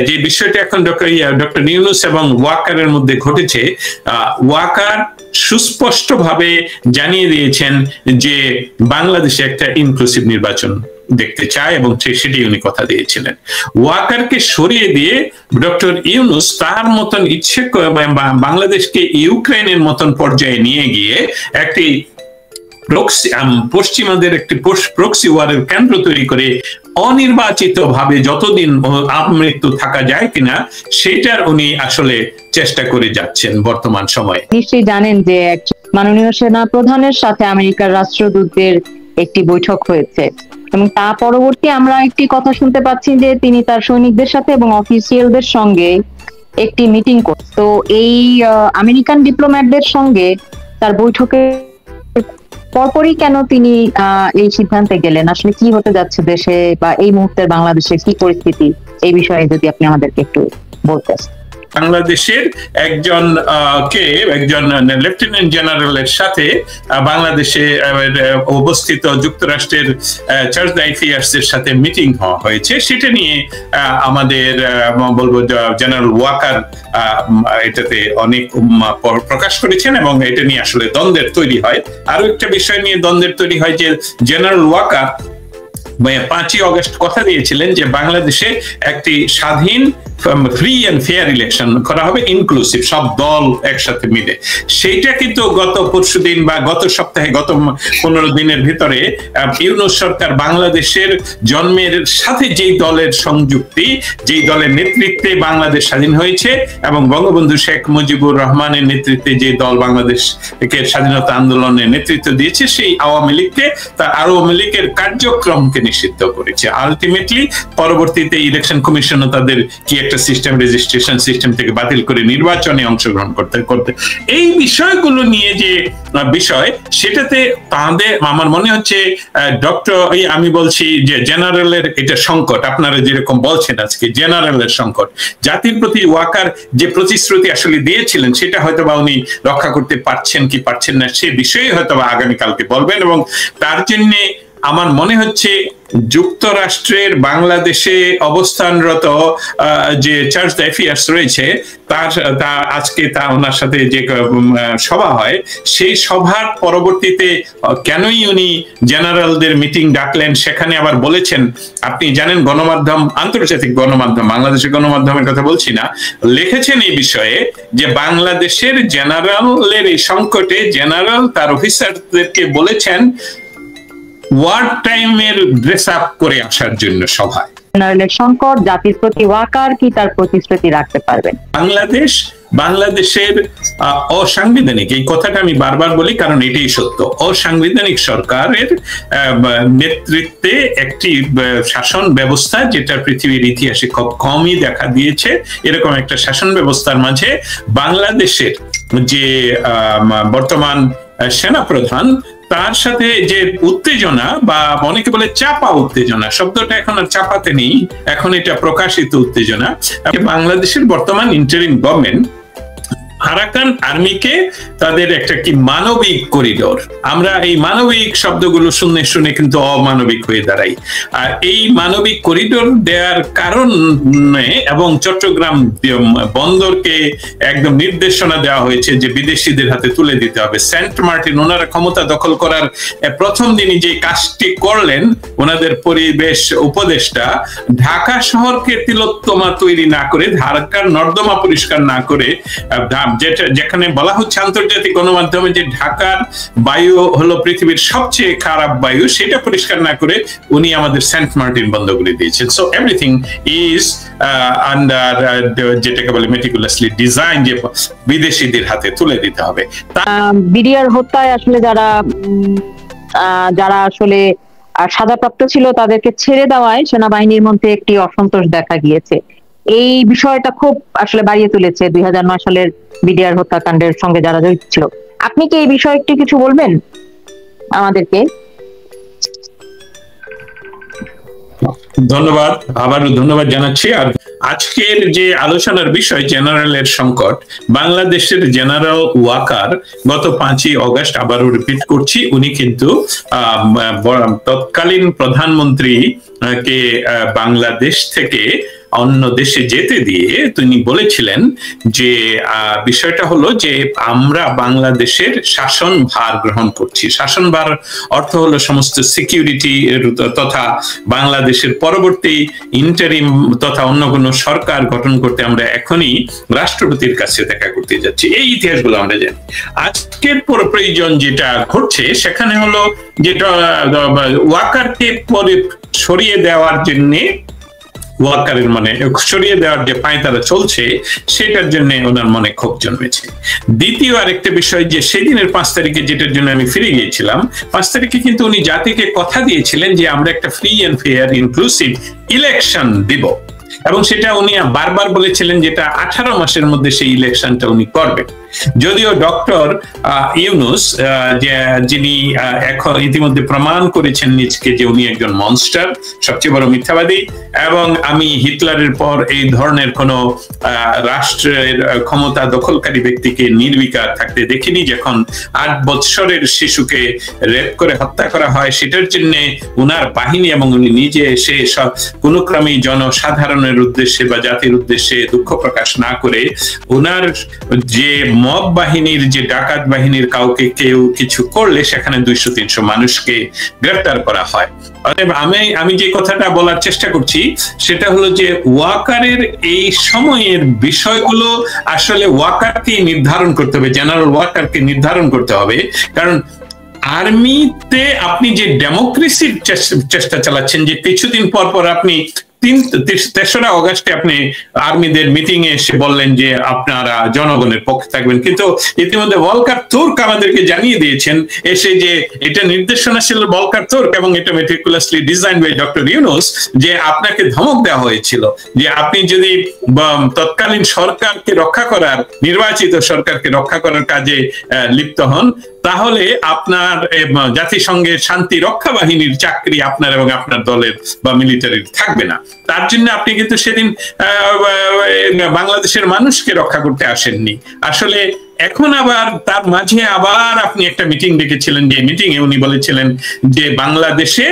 যে বিষয়টা এখন ডক্টর ইউনূস এবং ওয়াকারের মধ্যে ঘটেছে, ওয়াকার সুস্পষ্টভাবে জানিয়ে দিয়েছেন যে বাংলাদেশে একটা ইনক্লুসিভ নির্বাচন দেখতে চায় এবং সেটি উনি কথা দিয়েছিলেন। ওয়াকারকে সরিয়ে দিয়ে ডক্টর ইউনূস তার মতন ইচ্ছে বাংলাদেশকে ইউক্রেনের মতন পর্যায়ে নিয়ে গিয়ে একটি পশ্চিমাদের একটি প্রক্সি ওয়ারের কেন্দ্র তৈরি করে অনির্বাচিত ভাবে যতদিন আমৃত্যু থাকা যায় কিনা সেটার উনি আসলে চেষ্টা করে যাচ্ছেন বর্তমান সময়ে। নিশ্চয়ই জানেন যে মাননীয় সেনা প্রধানের সাথে আমেরিকার রাষ্ট্রদূতদের একটি বৈঠক হয়েছে এবং তা পরবর্তী আমরা একটি কথা শুনতে পাচ্ছি যে তিনি তার সৈনিকদের সাথে এবং অফিসিয়ালদের সঙ্গে একটি মিটিং করছেন। তো এই আমেরিকান ডিপ্লোম্যাটদের সঙ্গে তার বৈঠকে পরপরই কেন তিনি এই সিদ্ধান্তে গেলেন? আসলে কি হতে যাচ্ছে দেশে বা এই মুহূর্তে বাংলাদেশের কি পরিস্থিতি, এই বিষয়ে যদি আপনি আমাদেরকে একটু বলতেন। বাংলাদেশের একজন লেফটেন্যান্ট জেনারেলের সাথে বাংলাদেশে অবস্থিত যুক্তরাষ্ট্রের চার্জ অ্যাফেয়ার্স এর সাথে মিটিং হয়েছে। সেটা নিয়ে আমাদের বলবো জেনারেল ওয়াকার এটাতে অনেক প্রকাশ করেছেন এবং এটা নিয়ে আসলে দ্বন্দ্বের তৈরি হয়। আরো একটা বিষয় নিয়ে দ্বন্দ্বের তৈরি হয় যে জেনারেল ওয়াকার 5ই অগস্ট কথা দিয়েছিলেন যে বাংলাদেশে একটি স্বাধীন ফ্রি এন্ড ফেয়ার ইলেকশন করা হবে, ইনক্লুসিভ, সব দল একসাথে মিলে। সেইটা কিন্তু গত পরশুদিন বা গত সপ্তাহে, গত 15 দিনের ভিতরে ইউনূস সরকার বাংলাদেশের জন্মের সাথে যেই দলের সংযুক্তি, যেই দলের নেতৃত্বে বাংলাদেশ স্বাধীন হয়েছে এবং বঙ্গবন্ধু শেখ মুজিবুর রহমানের নেতৃত্বে যে দল বাংলাদেশকে স্বাধীনতা আন্দোলনের নেতৃত্ব দিয়েছে, সেই আওয়ামী লীগকে, তার আওয়ামী লীগের কার্যক্রমকে নিষিদ্ধ করেছে। আলটিমেটলি পরবর্তীতে ইলেকশন কমিশনও তাদের কি একটা সিস্টেম, রেজিস্ট্রেশন সিস্টেম থেকে বাতিল করে নির্বাচনে অংশগ্রহণ করতে এই বিষয়গুলো নিয়ে যে বিষয়, সেটাতে তাদের আমার মনে হচ্ছে আমি বলছি যে জেনারেলের এটা সংকট। আপনারা যেরকম বলছেন আজকে জেনারেলের সংকট, জাতির প্রতি ওয়াকার যে প্রতিশ্রুতি আসলে দিয়েছিলেন সেটা হয়তো বা উনি রক্ষা করতে পারছেন কি পারছেন না সে বিষয়ে হয়তো বা আগামীকালকে বলবেন। এবং তার জন্য আমার মনে হচ্ছে যুক্তরাষ্ট্রের বাংলাদেশে অবস্থানরত যে চার্জ অ্যাফেয়ার্স রয়েছে আজকে ওনার সাথে যে সভা হয়, সেই সভার পরবর্তীতে কেনই উনি জেনারেলদের মিটিং ডাকলেন, সেখানে আবার বলেছেন, আপনি জানেন গণমাধ্যম, আন্তর্জাতিক গণমাধ্যম, বাংলাদেশের গণমাধ্যমের কথা বলছি না, লিখেছেন এই বিষয়ে যে বাংলাদেশের জেনারেলের এই সংকটে জেনারেল তার অফিসারদেরকে বলেছেন ওয়ার টাইমের ড্রেস আপ করে আসার জন্য সভায়। জেনারেলের সংকট, জাতির প্রতি ওয়াকার কি তার প্রতিশ্রুতি রাখতে পারবেন? বাংলাদেশের অসাংবিধানিক, এই কথাটা আমি বারবার বলি কারণ এটাই সত্য, অসাংবিধানিক সরকারের নেতৃত্বে একটি শাসন ব্যবস্থা, যেটা পৃথিবীর ইতিহাসে খুব কমই দেখা দিয়েছে, এরকম একটা শাসন ব্যবস্থার মাঝে বাংলাদেশের যে বর্তমান সেনাপ্রধান, তার সাথে যে উত্তেজনা বা অনেকে বলে চাপা উত্তেজনা, শব্দটা এখন আর চাপাতে নেই, এখন এটা প্রকাশিত উত্তেজনা। বাংলাদেশের বর্তমান ইন্টারিম গভর্নমেন্ট আরাকান আর্মিকে তাদের একটা কি মানবিক করিডোর, আমরা এই মানবিক শব্দগুলো শুনে কিন্তু অমানবিক হয়ে দাঁড়াই। আর এই মানবিক করিডোর দেওয়ার কারণে এবং চট্টগ্রাম বন্দরকে একদম নির্দেশনা দেওয়া হয়েছে যে বিদেশিদের হাতে তুলে দিতে হবে। সেন্ট মার্টিন ওনারা ক্ষমতা দখল করার প্রথম দিনই যে কাজটি করলেন, ওনাদের পরিবেশ উপদেষ্টা ঢাকা শহরকে তিলোত্তমা তৈরি না করে, ঢাকার নর্দমা পরিষ্কার না করে, যেখানে বলা হচ্ছে আন্তর্জাতিক গণমাধ্যমে যে ঢাকার বায়ু হলো পৃথিবীর সবচেয়ে খারাপ বায়ু, সেটা পরিষ্কার না করে উনি আমাদের সেন্ট মার্টিন বন্ধ করে দিয়েছেন। সো এভরিথিং ইজ আন্ডার, যেটাকে বলে মেটিকুলাসলি ডিজাইন, যে বিদেশিদের হাতে তুলে দিতে হবে। বিডিআর হত্যায় আসলে যারা আসলে সাজাপ্রাপ্ত ছিল তাদেরকে ছেড়ে দেওয়ায় সেনাবাহিনীর মধ্যে একটি অসন্তোষ দেখা গিয়েছে। এই বিষয়টা খুব আসলে বাড়িয়ে তুলেছে 2009 সালের বিডিআর হত্যাকাণ্ডের সঙ্গে যারা জড়িত ছিল। আপনি কি এই বিষয়ে একটু কিছু বলবেন আমাদেরকে? ধন্যবাদ, আবারও ধন্যবাদ জানাচ্ছি। আর আজকের যে আলোচনার বিষয় জেনারেলের সংকট, বাংলাদেশের জেনারেল ওয়াকার গত 5ই অগস্ট, আবারও রিপিট করছি, উনি কিন্তু তৎকালীন প্রধানমন্ত্রী কে বাংলাদেশ থেকে অন্য দেশে যেতে দিয়ে তিনি বলেছিলেন যে বিষয়টা হলো যে আমরা বাংলাদেশের শাসনভার গ্রহণ করছি। শাসনভার অর্থ হলো সমস্ত সিকিউরিটি তথা বাংলাদেশের পরবর্তী ইন্টারিম তথা অন্য কোনো সরকার গঠন করতে আমরা এখনই রাষ্ট্রপতির কাছে দেখা করতে যাচ্ছি। এই ইতিহাসগুলো আমরা জানি। আজকের প্রয়োজন যেটা ঘটছে সেখানে হলো যেটা ওয়াকারকে পরে সরিয়ে দেওয়ার জন্য, ওয়াকারের মানে সরিয়ে দেওয়ার যে পায়তারা চলছে সেটার জন্য ওনার মনে ক্ষোভ জন্মেছে। দ্বিতীয় আরেকটা বিষয় যে সেদিনের 5 তারিখে যেটার জন্য আমি ফিরে গিয়েছিলাম, 5 তারিখে কিন্তু উনি জাতিকে কথা দিয়েছিলেন যে আমরা একটা free and fair inclusive election দিব, এবং সেটা উনি বারবার বলেছিলেন যেটা 18 মাসের মধ্যে সেই ইলেকশনটা উনি করবেন। যদিও ডক্টর ইউনূস যিনি এখন ইতিমধ্যে প্রমাণ করেছেন নিজকে যে উনি একজন মনস্টার, সবচেয়ে বড় মিথ্যাবাদী, এবং আমি হিটলারের পর এই ধরনের কোন রাষ্ট্রের ক্ষমতা দখলকারী ব্যক্তিকে নির্বিকার থাকতে দেখিনি। যখন 8 বছরের শিশুকে রেপ করে হত্যা করা হয় সেটার জন্য উনার বাহিনী এবং উনি নিজে এসে কোনো ক্রমেই জনসাধারণের উদ্দেশ্যে বা জাতির উদ্দেশ্যে দুঃখ প্রকাশ না করে উনার যে মব বাহিনীর যে ডাকাত বাহিনীর কাউকে কেউ কিছু করলে সেখানে 200-300 মানুষকে গ্রেফতার করা হয়। অতএব আমি যে কথাটা বলার চেষ্টা করছি সেটা হলো যে ওয়াকারের এই সময়ের বিষয়গুলো আসলে ওয়াকারকে নির্ধারণ করতে হবে, জেনারেল ওয়াকারকে নির্ধারণ করতে হবে। কারণ আর্মিতে আপনি যে ডেমোক্রেসির চেষ্টা চালাচ্ছেন, যে কিছুদিন পর পর আপনি 3রা অগাস্টে আপনি আর্মিদের মিটিং এ এসে বললেন যে আপনারা জনগণের পক্ষে থাকবেন, কিন্তু ইতিমধ্যে ভলকার তুর্ক আমাদেরকে জানিয়ে দিয়েছেন এসে যে এটা নির্দেশনা ছিল ভলকার তুর্ক এবং এটা meticulously design by doctor Yunus, যে আপনাকে ধমক দেওয়া হয়েছিল যে আপনি যদি তৎকালীন সরকারকে রক্ষা করার, নির্বাচিত সরকারকে রক্ষা করার কাজে লিপ্ত হন তাহলে আপনার জাতিসংঘের শান্তি রক্ষা বাহিনীর চাকরি আপনার এবং আপনার দলের বা মিলিটারির থাকবে না। তার জন্য আপনি কিন্তু সেদিন বাংলাদেশের মানুষকে রক্ষা করতে আসেননি। আসলে এখন আবার তার মাঝে আবার আপনি একটা মিটিং ডেকেছিলেন, যে মিটিং এ উনি বলেছিলেন যে বাংলাদেশে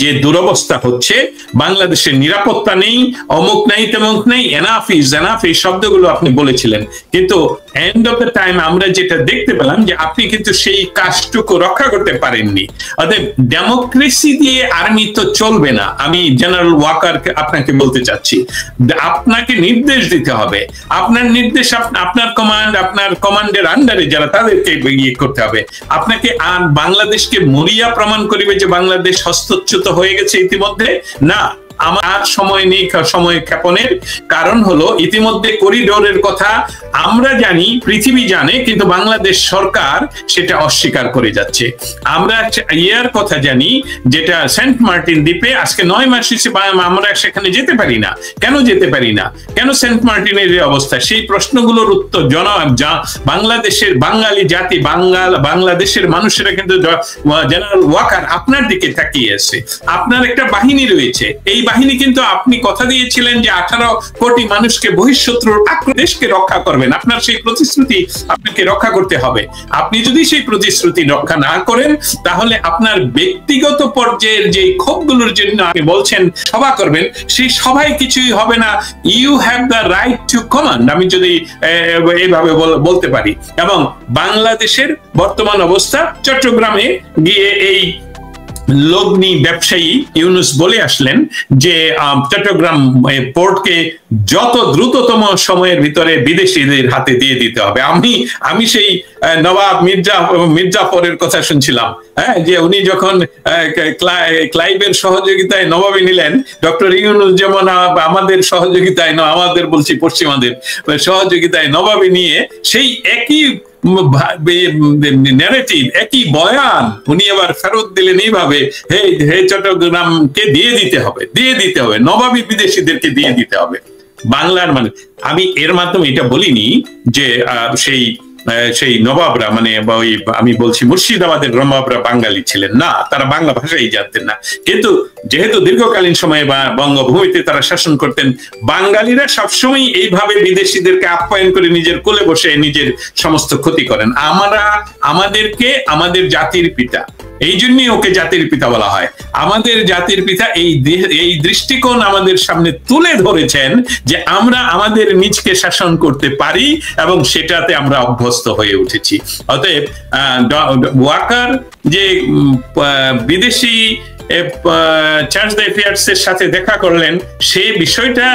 যে দুরবস্থা হচ্ছে, বাংলাদেশের নিরাপত্তা নেই, অমুক নাই তেমুক নেই, এনাফ ইজ এনাফ, এই শব্দগুলো আপনি বলেছিলেন। কিন্তু এন্ড অফ দ্য টাইম আমরা যেটা দেখতে পেলাম যে আপনি কিন্তু সেই কাজটুকু রক্ষা করতে পারেননি। অর্থাৎ ডেমোক্রেসি দিয়ে আর্মি তো চলবে না। আমি জেনারেল ওয়াকারকে আপনাকে বলতে চাচ্ছি, আপনাকে নির্দেশ দিতে হবে, আপনার নির্দেশ আপনার কমান্ড, আপনার কমান্ডের আন্ডারে যারা তাদেরকে ইয়ে করতে হবে। আপনাকে বাংলাদেশকে মরিয়া প্রমাণ করিবে যে বাংলাদেশ হস্তচ্যুত হয়ে গেছে ইতিমধ্যে না। আমার সময় নেই সময় ক্ষেপণের, কারণ হলো ইতিমধ্যে করিডোরের কথা আমরা জানি, পৃথিবী জানে, কিন্তু বাংলাদেশ সরকার সেটা অস্বীকার করে যাচ্ছে। আমরা ইয়ার কথা জানি যেটা সেন্ট মার্টিন দ্বীপে আজকে 9 মাস হিসেবে আমরা সেখানে যেতে পারি না। কেন যেতে পারি না? কেন সেন্ট মার্টিনের এই অবস্থা? সেই প্রশ্নগুলোর উত্তর বাংলাদেশের বাঙালি জাতি, বাংলাদেশের মানুষেরা কিন্তু জেনারেল ওয়াকার আপনার দিকে তাকিয়ে আছে। আপনার একটা বাহিনী রয়েছে, এই বাহিনী কিন্তু আপনি কথা দিয়েছিলেন যে 18 কোটি মানুষকে বহিঃশত্রুর আক্রমণ দেশকে রক্ষা করবেন। আপনার সেই প্রতিশ্রুতি আপনাকে রক্ষা করতে হবে। আপনি যদি সেই প্রতিশ্রুতি রক্ষা না করেন তাহলে আপনার ব্যক্তিগত পর্যায়ের যে ক্ষোভগুলোর জন্য আপনি বলছেন সভা করবেন, সেই সভায় কিছুই হবে না। You have the right to command, আমি যদি এইভাবে বলতে পারি। এবং বাংলাদেশের বর্তমান অবস্থা, চট্টগ্রামে গিয়ে এই লগ্নি ব্যবসায়ী ইউনূস বলে আসলেন যে চট্টগ্রাম পোর্টকে যত দ্রুততম সময়ের ভিতরে বিদেশিদের হাতে দিয়ে দিতে হবে। আমি সেই নবাব মির্জাফরের কথা শুনছিলাম, হ্যাঁ, যে উনি যখন ক্লাইভের সহযোগিতায় নবাবী নিলেন, ডক্টর ইউনূস যেমন আমাদের সহযোগিতায়, আমাদের বলছি পশ্চিমাদের সহযোগিতায় নবাবী নিয়ে সেই একই ন্যারেটিভ, একই বয়ান উনি আবার ফেরত দিলেন এইভাবে, হে চট্টগ্রামকে দিয়ে দিতে হবে, নবাবী বিদেশিদেরকে দিয়ে দিতে হবে। বাংলার মানে আমি এর মাধ্যমে এটা বলিনি যে সেই নবাবরা মানে আমি বলছি মুর্শিদাবাদের নবাবরা বাঙালি ছিলেন না, তারা বাংলা ভাষাই জানতেন না। কিন্তু যেহেতু দীর্ঘকালীন সময়ে বঙ্গভূমিতে তারা শাসন করতেন, বাঙালিরা সবসময় এইভাবে বিদেশিদেরকে আপ্যায়ন করে নিজের কোলে বসে নিজের সমস্ত ক্ষতি করেন। আমাদেরকে আমাদের জাতির পিতা এই জন্যই ওকে জাতির পিতা বলা হয়। আমাদের জাতির পিতা এই দৃষ্টিকোণ আমাদের সামনে তুলে ধরেছেন যে আমরা আমাদের নিজকে শাসন করতে পারি এবং সেটাতে আমরা অভ্যস্ত হয়ে উঠেছি। অতএব ওয়াকার যে বিদেশি চার্জ দ্য অ্যাফেয়ার্স এর সাথে দেখা করলেন, সেই বিষয়টা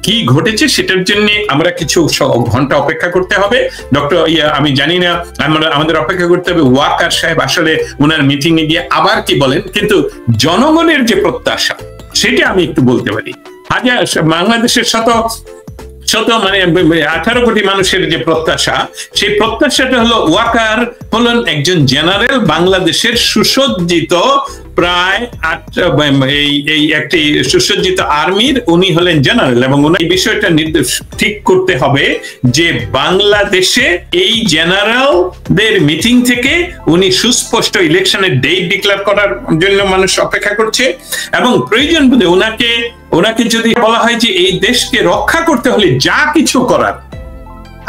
কি ঘটেছে সেটার জন্য আমরা কিছু ঘন্টা অপেক্ষা করতে হবে। আমি জানি না, আমাদের অপেক্ষা করতে হবে ওয়াকার সাহেব আসলে ওনার মিটিং এ গিয়ে আবার কি বলেন। কিন্তু জনগণের যে প্রত্যাশা সেটা আমি একটু বলতে পারি। বাংলাদেশের শত 18 কোটি মানুষের যে প্রত্যাশা, সেই প্রত্যাশাটা হলো ওয়াকার হলেন একজন জেনারেল, বাংলাদেশের সুসজ্জিত প্রায় একটি সুসজ্জিত আর্মির উনি হলেন জেনারেল, এবং উনি এই বিষয়টা ঠিক করতে হবে যে বাংলাদেশে এই জেনারেলদের মিটিং থেকে উনি সুস্পষ্ট ইলেকশনের ডেট ডিক্লেয়ার করার জন্য মানুষ অপেক্ষা করছে। এবং প্রয়োজন বোধে ওনাকে যদি বলা হয় যে এই দেশকে রক্ষা করতে হলে যা কিছু করার,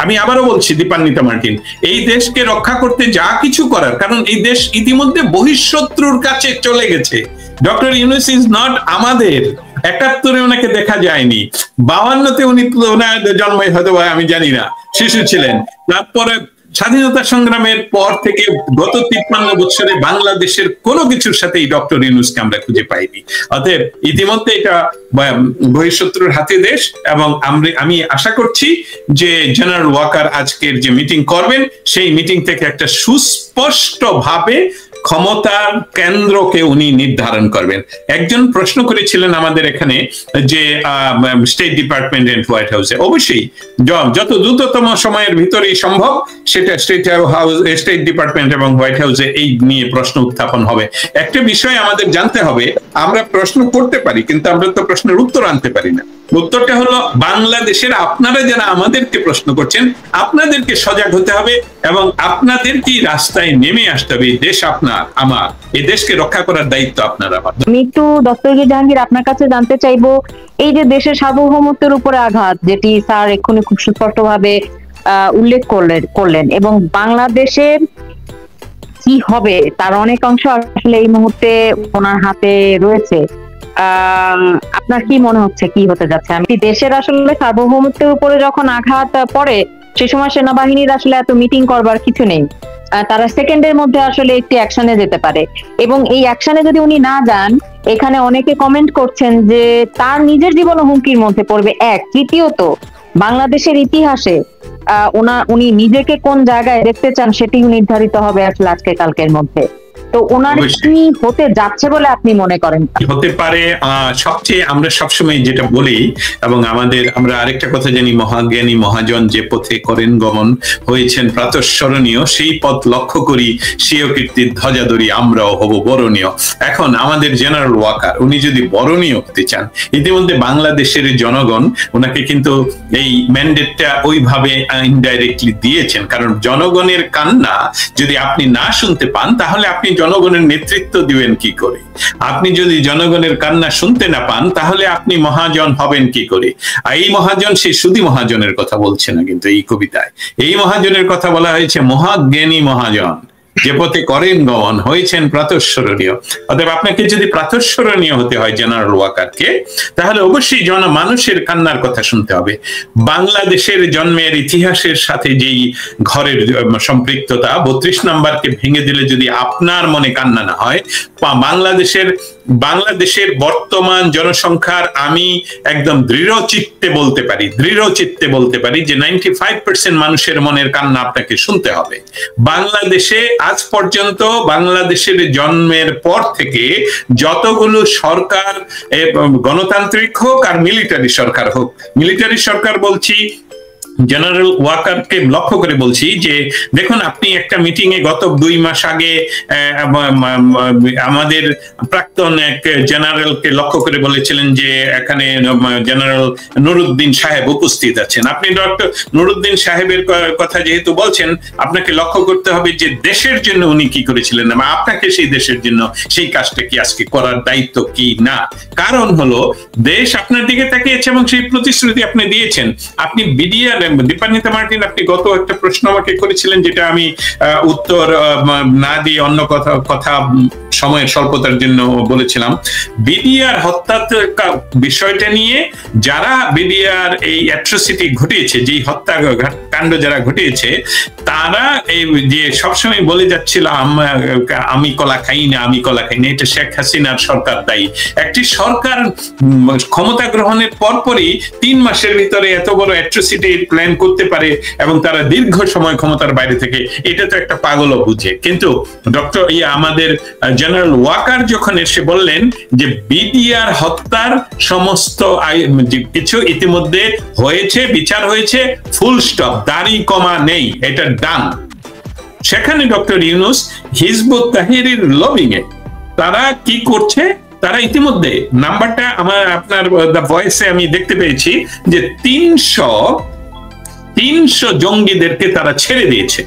আমি আবারও বলছি দীপান্বিতা মার্টিন, এই দেশকে রক্ষা করতে যা কিছু করার, কারণ এই দেশ ইতিমধ্যে বহিঃশত্রুর কাছে চলে গেছে। ডক্টর ইউনূস ইজ নট আমাদের। 71-এ ওনাকে দেখা যায়নি, 52-তে ওনার জন্মই হয়তো আমি জানি না, শিশু ছিলেন। তারপরে স্বাধীনতা সংগ্রামের পর থেকে গত 53 বছরে বাংলাদেশের কোনো কিছুর সাথেই ডক্টর ইউনূসকে আমরা খুঁজে পাইনি। অতএব ইতিমধ্যে এটা বহিঃশত্রুর হাতে দেশ, এবং আমি আশা করছি যে জেনারেল ওয়াকার আজকের যে মিটিং করবেন, সেই মিটিং থেকে একটা সুস্পষ্ট ভাবে ক্ষমতার কেন্দ্রকে উনি নির্ধারণ করবেন। একজন প্রশ্ন করেছিলেন আমাদের এখানে যে স্টেট ডিপার্টমেন্ট এন্ড হোয়াইট হাউসে, অবশ্যই যত দ্রুততম সময়ের ভিতরেই সম্ভব সেটা স্টেট ডিপার্টমেন্ট এবং হোয়াইট হাউসে এই নিয়ে প্রশ্ন উত্থাপন হবে। একটা বিষয় আমাদের জানতে হবে, আমরা প্রশ্ন করতে পারি কিন্তু আমরা তো প্রশ্নের উত্তর আনতে পারি না। উত্তরটা হলো বাংলাদেশের আপনারা যারা আমাদেরকে প্রশ্ন করছেন, আপনাদেরকে সজাগ হতে হবে এবং আপনাদেরকেই রাস্তায় নেমে আসতে হবে। এই দেশ আপনার, আমার, এই দেশকে রক্ষা করার দায়িত্ব আপনার আমার। আমি একটু দস্তগীর জাহাঙ্গীর আপনার কাছে জানতে চাইবো, এই যে দেশের সার্বভৌমত্বের উপরে আঘাত, যেটি স্যার এক্ষুনি খুব সুস্পষ্ট ভাবে উল্লেখ করলেন, এবং বাংলাদেশের কি হবে তার অনেক অংশ আসলে এই মুহূর্তে ওনার হাতে রয়েছে। আপনার কি মনে হচ্ছে কি হতে যাচ্ছে? আমি দেশের আসলে সার্বভৌমত্বের উপরে যখন আঘাত পড়ে, সে সময় সেনাবাহিনীর আসলে এত মিটিং করবার কিছু নেই, তারা সেকেন্ডের মধ্যে আসলে একটি অ্যাকশনে যেতে পারে। এবং এই অ্যাকশনে যদি উনি না যান, এখানে অনেকে কমেন্ট করছেন যে তার নিজের জীবন হুমকির মধ্যে পড়বে। তৃতীয়ত বাংলাদেশের ইতিহাসে উনি নিজেকে কোন জায়গায় দেখতে চান সেটিও নির্ধারিত হবে আসলে আজকে কালকের মধ্যে। তো ওনার কি হতে যাচ্ছে বলে আপনি মনে করেন? হতে পারে সবচেয়ে আমরা সবসময় যেটা বলি, এবং আমরা আরেকটা কথা জানি, মহাজ্ঞানী মহাজন যে পথে করেন গমন হয়েছেন প্রাতঃস্মরণীয়, সেই পথ লক্ষ্য করি স্বীয় কীর্তির ধ্বজাধরি আমরাও হব বরণীয়। এখন আমাদের জেনারেল ওয়াকার উনি যদি বরণীয় হতে চান, ইতিমধ্যে বাংলাদেশের জনগণ ওনাকে কিন্তু এই ম্যান্ডেটটা ওইভাবে ইনডাইরেক্টলি দিয়েছেন। কারণ জনগণের কান্না যদি আপনি না শুনতে পান, তাহলে আপনি জনগণের নেতৃত্ব দিবেন কি করে? আপনি যদি জনগণের কান্না শুনতে না পান, তাহলে আপনি মহাজন হবেন কি করে? এই মহাজন সেই সুধী মহাজনের কথা বলছে না, কিন্তু এই কবিতায় এই মহাজনের কথা বলা হয়েছে, মহাজ্ঞানী মহাজন যে পথে করেন গমন হয়েছেন প্রাতঃস্মরণীয়। অতএব আপনাকে যদি প্রাতঃস্মরণীয় হতে হয় জেনারেল ওয়াকারকে, তাহলে অবশ্যই মানুষের কান্নার কথা শুনতে হবে। বাংলাদেশের জন্মের ইতিহাসের সাথে যেই ঘরের সম্পৃক্ততা, 32 নম্বরকে ভেঙে দিলে যদি আপনার মনে কান্না না হয়, বাংলাদেশের বর্তমান জনসংখ্যার আমি একদম দৃঢ় চিত্তে বলতে পারি যে 95% মানুষের মনের কান্না আপনাকে শুনতে হবে। বাংলাদেশে আজ পর্যন্ত, বাংলাদেশের জন্মের পর থেকে যতগুলো সরকার, গণতান্ত্রিক হোক আর মিলিটারি সরকার হোক, মিলিটারি সরকার বলছি, জেনারেল ওয়াকারকে লক্ষ্য করে বলছি যে দেখুন, আপনি একটা মিটিং এ গত 2 মাস আগে আমাদের প্রাক্তন এক জেনারেলকে লক্ষ্য করে বলেছিলেন যে এখানে জেনারেল নুরুদ্দিন সাহেব উপস্থিত আছেন। আপনি ডক্টর নুরুদ্দিন সাহেবের কথা যেহেতু বলছেন, আপনাকে লক্ষ্য করতে হবে যে দেশের জন্য উনি কি করেছিলেন, এবং আপনাকে সেই দেশের জন্য সেই কাজটা কি আজকে করার দায়িত্ব কি না। কারণ হলো দেশ আপনার দিকে তাকিয়েছে এবং সেই প্রতিশ্রুতি আপনি দিয়েছেন। আপনি বিডিআর দীপান্বিতা মার্টিন, আপনি গত একটা প্রশ্ন আমাকে করেছিলেন, যেটা আমি উত্তর না দিয়ে অন্য কথা সময়ের স্বল্পতার জন্য বলেছিলাম। বিডিআর হত্যা বিষয়টা নিয়ে যারা বিডিআর এই অ্যাট্রোসিটি ঘটিয়েছে, যেই হত্যাকাণ্ড যারা ঘটিয়েছে, তারা এই যে সবসময় বলে যাচ্ছিল আমি কলা খাই না, আমি কলা খাই না, এটা শেখ হাসিনার সরকার দায়ী। একটি সরকার ক্ষমতা গ্রহণের পরপরই 3 মাসের ভিতরে এত বড় অ্যাট্রোসিটি প্ল্যান করতে পারে এবং তারা দীর্ঘ সময় ক্ষমতার বাইরে থেকে, এটা তো একটা পাগলও বুঝে। কিন্তু ডক্টর আমাদের জেনারেল ওয়াকার যখন এসে বললেন যে বিডিআর হত্যার সমস্ত কিছু ইতিমধ্যে হয়েছে, বিচার হয়েছে, ফুল স্টপ, দাড়ি কমা নেই, এটা ডান, সেখানে doctor Yunus Hizbut Tahrir lobbying এ তারা কি করছে, তারা ইতিমধ্যে নাম্বারটা আপনার দ্য ভয়েসে আমি দেখতে পেয়েছি যে 300 জঙ্গিদেরকে তারা ছেড়ে দিয়েছে।